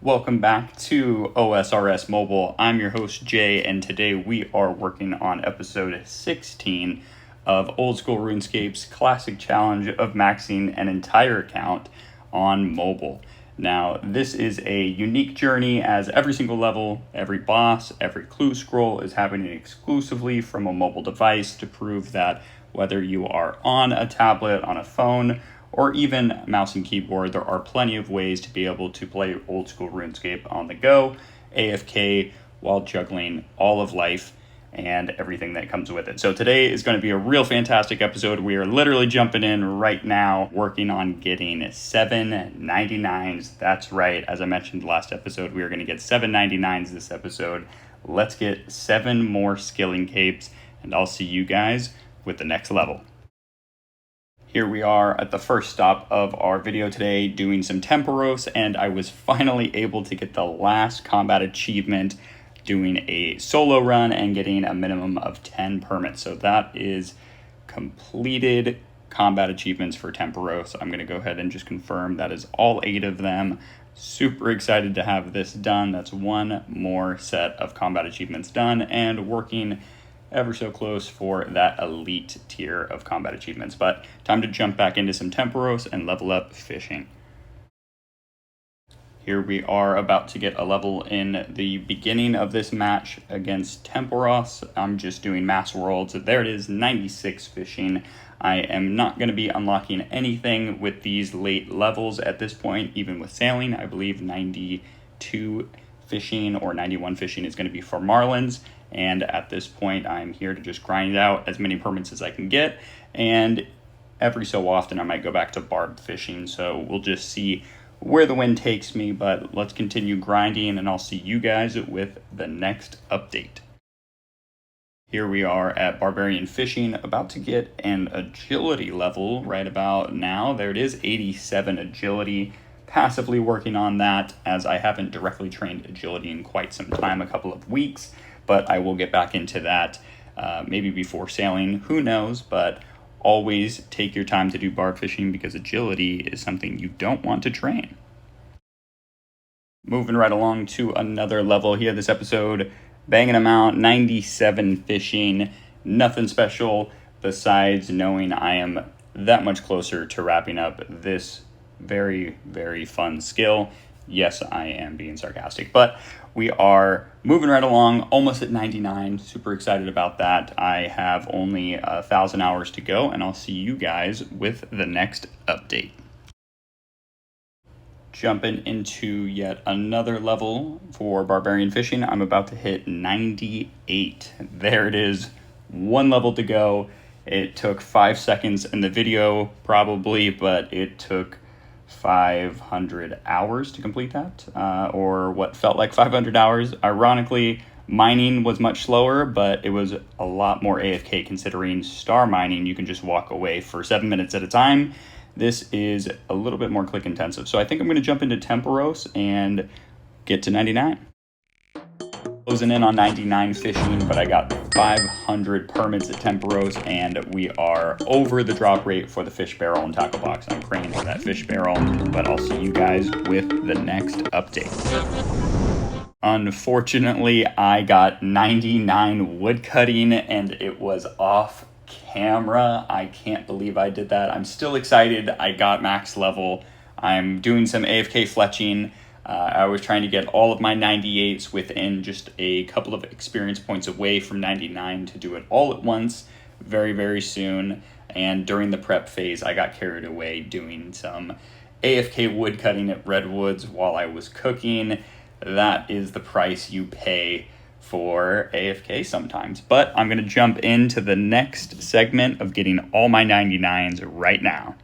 Welcome back to OSRS Mobile. I'm your host Jay, and today we are working on episode 16 of Old School RuneScape's classic challenge of maxing an entire account on mobile. Now, this is a unique journey as every single level, every boss, every clue scroll is happening exclusively from a mobile device to prove that whether you are on a tablet, on a phone, or even mouse and keyboard, there are plenty of ways to be able to play Old School RuneScape on the go, AFK, while juggling all of life and everything that comes with it. So today is going to be a real fantastic episode. We are literally jumping in right now, working on getting 799s. That's right. As I mentioned last episode, we are going to get 799s this episode. Let's get 7 more skilling capes, and I'll see you guys with the next level. Here we are at the first stop of our video today, doing some Temporos, and I was finally able to get the last combat achievement, doing a solo run and getting a minimum of 10 permits. So that is completed combat achievements for Temporos. I'm going to go ahead and just confirm that is all 8 of them. Super excited to have this done. That's one more set of combat achievements done, and working ever so close for that elite tier of combat achievements. But time to jump back into some Temporos and level up fishing. Here we are about to get a level in the beginning of this match against Temporos. I'm just doing mass worlds. There it is, 96 fishing. I am not going to be unlocking anything with these late levels at this point, even with sailing. I believe 92 fishing or 91 fishing is going to be for Marlins. And at this point, I'm here to just grind out as many permits as I can get. And every so often, I might go back to barb fishing. So we'll just see where the wind takes me. But let's continue grinding, and I'll see you guys with the next update. Here we are at Barbarian Fishing, about to get an agility level right about now. There it is, 87 agility. Passively working on that, as I haven't directly trained agility in quite some time, a couple of weeks. But I will get back into that maybe before sailing. Who knows? But always take your time to do barb fishing, because agility is something you don't want to train. Moving right along to another level here this episode. Banging them out, 97 fishing. Nothing special besides knowing I am that much closer to wrapping up this very, very fun skill. Yes, I am being sarcastic, but we are moving right along, almost at 99. Super excited about that. I have only 1,000 hours to go, and I'll see you guys with the next update. Jumping into yet another level for Barbarian Fishing. I'm about to hit 98. There it is, one level to go. It took 5 seconds in the video probably, but it took 500 hours to complete that, or what felt like 500 hours. Ironically, mining was much slower, but it was a lot more AFK, considering star mining you can just walk away for 7 minutes at a time. This is a little bit more click intensive, so I think I'm going to jump into Temporos and get to 99. Closing in on 99 fishing, but I got 500 permits at Temporos, and we are over the drop rate for the fish barrel and tackle box. I'm praying for that fish barrel, but I'll see you guys with the next update. Unfortunately, I got 99 wood cutting, and it was off camera. I can't believe I did that. I'm still excited. I got max level. I'm doing some AFK fletching. I was trying to get all of my 98s within just a couple of experience points away from 99 to do it all at once very, very soon. And during the prep phase, I got carried away doing some AFK wood cutting at Redwoods while I was cooking. That is the price you pay for AFK sometimes. But I'm going to jump into the next segment of getting all my 99s right now.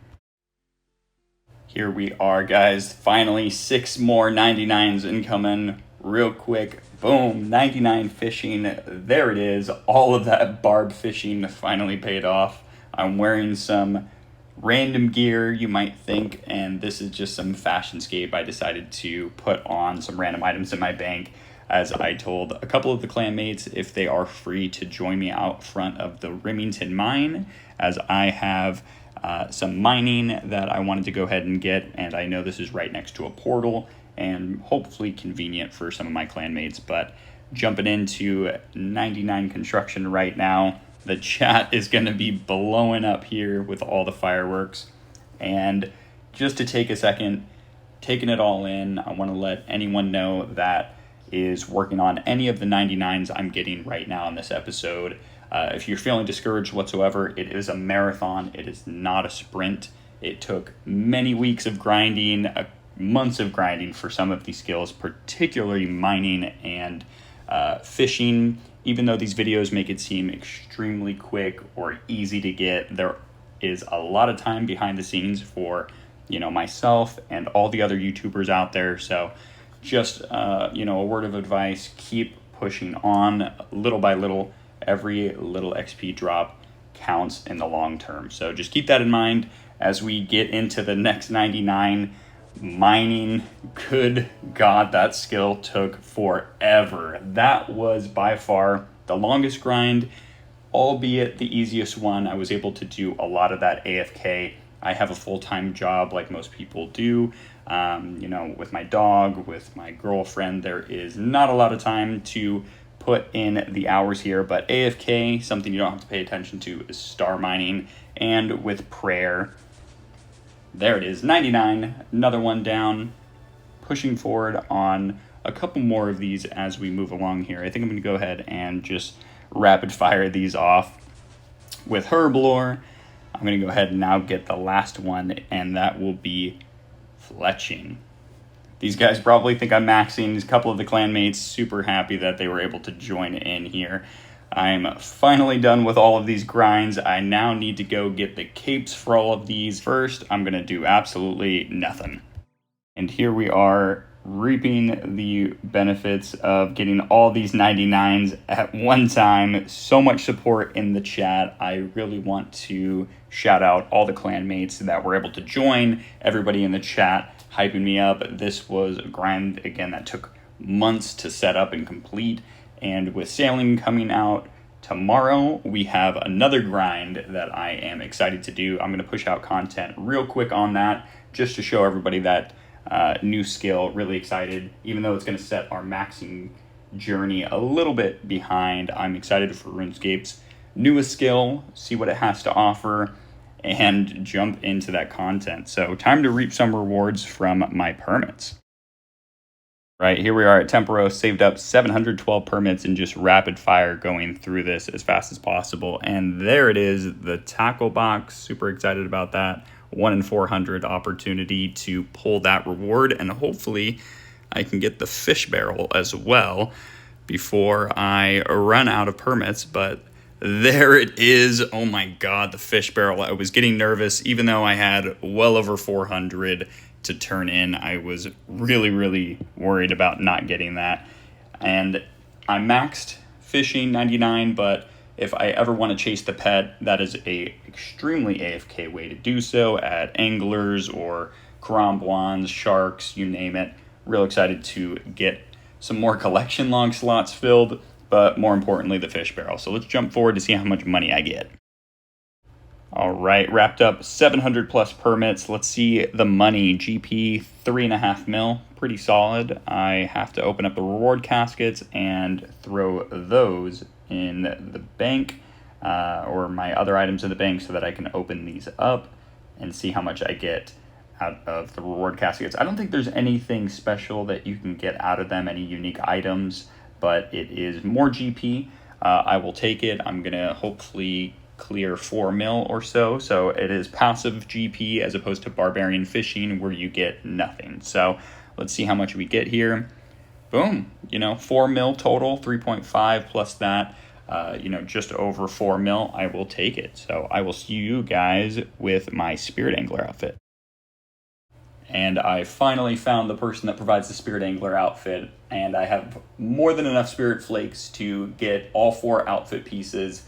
Here we are, guys. Finally, 6 more 99s incoming real quick. Boom, 99 fishing. There it is. All of that barb fishing finally paid off. I'm wearing some random gear, you might think, and this is just some fashion scape. I decided to put on some random items in my bank, as I told a couple of the clanmates if they are free to join me out front of the Remington mine, as I have some mining that I wanted to go ahead and get, and I know this is right next to a portal, and hopefully convenient for some of my clanmates. But jumping into 99 construction right now. The chat is going to be blowing up here with all the fireworks. And just to take a second, taking it all in, I want to let anyone know that is working on any of the 99s I'm getting right now in this episode. If you're feeling discouraged whatsoever, it is a marathon. It is not a sprint. It took many weeks of grinding, months of grinding for some of these skills, particularly mining and fishing. Even though these videos make it seem extremely quick or easy to get, there is a lot of time behind the scenes for, myself and all the other YouTubers out there. So just, a word of advice, keep pushing on little by little. Every little XP drop counts in the long term. So just keep that in mind as we get into the next 99. Mining, good God, that skill took forever. That was by far the longest grind, albeit the easiest one. I was able to do a lot of that AFK. I have a full-time job like most people do. With my dog, with my girlfriend, there is not a lot of time to put in the hours here, but AFK, something you don't have to pay attention to, is star mining. And with prayer, there it is, 99, another one down, pushing forward on a couple more of these as we move along here. I think I'm going to go ahead and just rapid fire these off. With Herblore, I'm going to go ahead and now get the last one, and that will be fletching. These guys probably think I'm maxing. A couple of the clanmates super happy that they were able to join in here. I'm finally done with all of these grinds. I now need to go get the capes for all of these. First, I'm going to do absolutely nothing. And here we are reaping the benefits of getting all these 99s at one time. So much support in the chat. I really want to shout out all the clanmates that were able to join, everybody in the chat hyping me up. This was a grind, again, that took months to set up and complete. And with sailing coming out tomorrow, we have another grind that I am excited to do. I'm going to push out content real quick on that just to show everybody that new skill. Really excited, even though it's going to set our maxing journey a little bit behind. I'm excited for RuneScape's newest skill, see what it has to offer, and jump into that content. So time to reap some rewards from my permits. Right, here we are at Temporos, saved up 712 permits and just rapid fire going through this as fast as possible. And there it is, the tackle box. Super excited about that. 1 in 400 opportunity to pull that reward. And hopefully I can get the fish barrel as well before I run out of permits. But there it is. Oh my God, the fish barrel. I was getting nervous, even though I had well over 400 to turn in. I was really worried about not getting that. And I maxed fishing 99, but if I ever want to chase the pet, that is a extremely AFK way to do so at anglers or cromboins, sharks, you name it. Real excited to get some more collection log slots filled, but more importantly, the fish barrel. So let's jump forward to see how much money I get. All right, wrapped up 700 plus permits. Let's see the money. GP 3.5 mil, pretty solid. I have to open up the reward caskets and throw those in the bank or my other items in the bank so that I can open these up and see how much I get out of the reward caskets. I don't think there's anything special that you can get out of them, any unique items, but it is more GP. I will take it. I'm gonna hopefully clear 4 mil or so. So it is passive GP as opposed to barbarian fishing where you get nothing. So let's see how much we get here. Boom, 4 mil total, 3.5 plus that, just over 4 mil. I will take it. So I will see you guys with my Spirit Angler outfit. And I finally found the person that provides the Spirit Angler outfit, and I have more than enough Spirit Flakes to get all 4 outfit pieces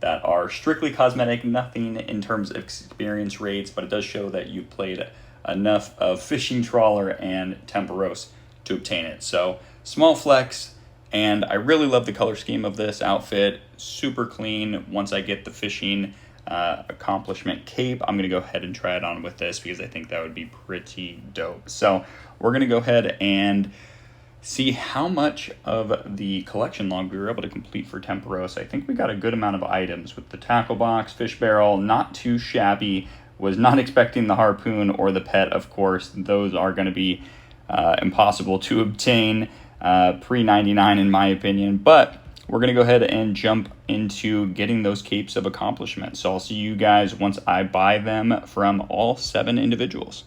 that are strictly cosmetic, nothing in terms of experience rates, but it does show that you played enough of Fishing Trawler and Temporos to obtain it. So small flex, and I really love the color scheme of this outfit. Super clean once I get the fishing accomplishment cape. I'm going to go ahead and try it on with this because I think that would be pretty dope. So we're going to go ahead and see how much of the collection log we were able to complete for Temperos. I think we got a good amount of items with the tackle box, fish barrel, not too shabby. Was not expecting the harpoon or the pet, of course. Those are going to be impossible to obtain pre-99 in my opinion, but we're going to go ahead and jump into getting those capes of accomplishment. So I'll see you guys once I buy them from all 7 individuals.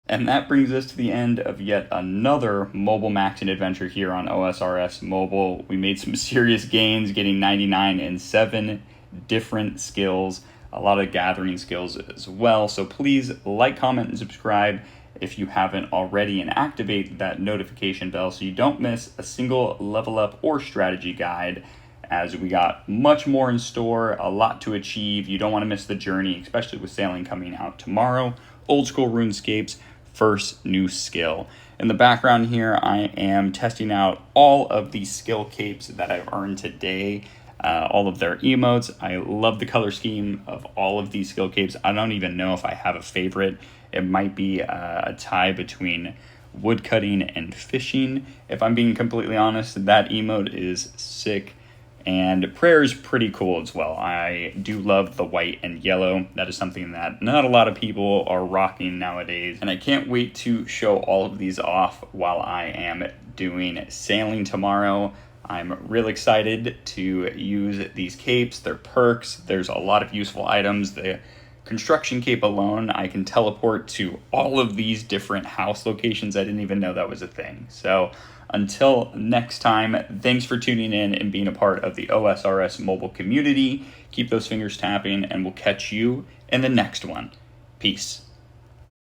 And that brings us to the end of yet another mobile maxing adventure here on OSRS Mobile. We made some serious gains, getting 99 in 7 different skills, a lot of gathering skills as well. So please like, comment, and subscribe if you haven't already, and activate that notification bell so you don't miss a single level up or strategy guide, as we got much more in store, a lot to achieve. You don't want to miss the journey, especially with sailing coming out tomorrow. Old School RuneScape's first new skill. In the background here, I am testing out all of the skill capes that I've earned today, all of their emotes. I love the color scheme of all of these skill capes. I don't even know if I have a favorite. It might be a tie between woodcutting and fishing. If I'm being completely honest, that emote is sick. And prayer is pretty cool as well. I do love the white and yellow. That is something that not a lot of people are rocking nowadays. And I can't wait to show all of these off while I am doing sailing tomorrow. I'm really excited to use these capes. They're perks. There's a lot of useful items. The construction cape alone, I can teleport to all of these different house locations. I didn't even know that was a thing. So until next time, thanks for tuning in and being a part of the OSRS mobile community. Keep those fingers tapping, and we'll catch you in the next one. Peace.